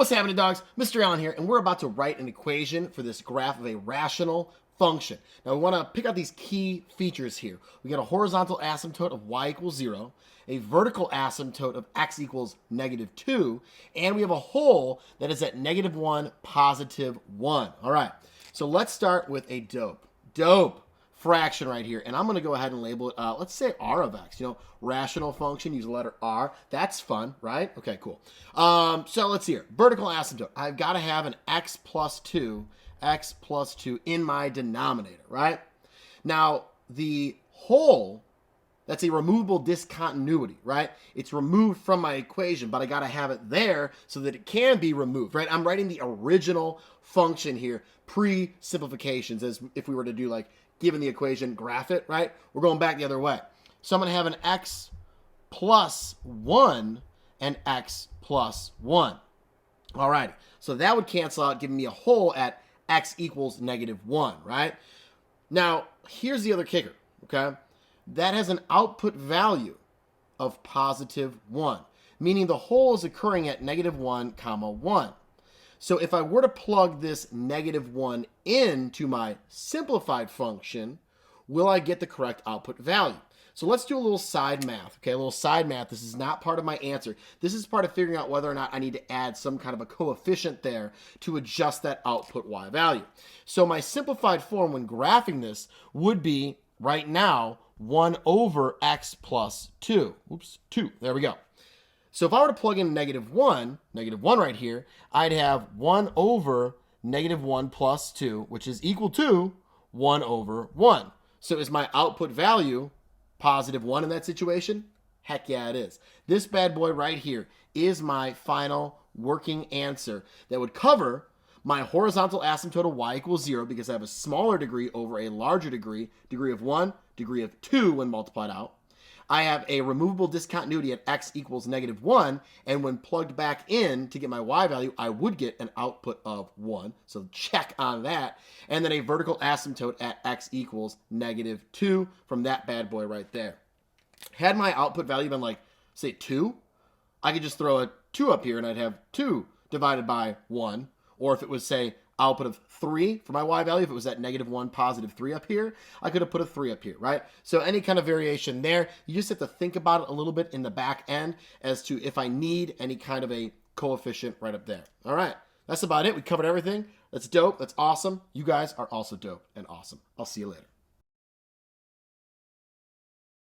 What's happening, dogs? Mr. Allen here, and we're about to write an equation for this graph of a rational function. Now, we want to pick out these key features here. We got a horizontal asymptote of y equals 0, a vertical asymptote of x equals -2, and we have a hole that is at -1, +1. All right, so let's start with a dope fraction right here, and I'm going to go ahead and label it, let's say r of x. Rational function, use the letter r. That's fun, right? Okay, cool. So let's see here. Vertical asymptote. I've got to have an x plus 2 in my denominator, right? Now, the whole, that's a removable discontinuity, right? It's removed from my equation, but I got to have it there so that it can be removed, right? I'm writing the original function here, pre-simplifications, as if we were to do like, given the equation, graph it, right? We're going back the other way. So I'm going to have an x plus 1 and x plus 1. All right, so that would cancel out, giving me a hole at x equals -1, right? Now, here's the other kicker, okay? That has an output value of +1, meaning the hole is occurring at -1, 1. So if I were to plug this -1 into my simplified function, will I get the correct output value? So let's do a little side math, okay? A little side math. This is not part of my answer. This is part of figuring out whether or not I need to add some kind of a coefficient there to adjust that output y value. So my simplified form when graphing this would be, right now, 1 over x plus 2. Oops, 2. There we go. So if I were to plug in -1 right here, I'd have 1 over -1 plus 2, which is equal to 1 over 1. So is my output value +1 in that situation? Heck yeah, it is. This bad boy right here is my final working answer that would cover my horizontal asymptote of y equals 0 because I have a smaller degree over a larger degree of 1, degree of 2 when multiplied out. I have a removable discontinuity at x equals -1, and when plugged back in to get my y value, I would get an output of 1. So check on that. And then a vertical asymptote at x equals -2 from that bad boy right there. Had my output value been like, say, 2, I could just throw a 2 up here and I'd have 2 divided by 1. Or if it was, say, output of 3 for my y value, if it was at -1, +3 up here, I could have put a 3 up here, right? So any kind of variation there, you just have to think about it a little bit in the back end as to if I need any kind of a coefficient right up there. All right, that's about it. We covered everything. That's dope. That's awesome. You guys are also dope and awesome. I'll see you later.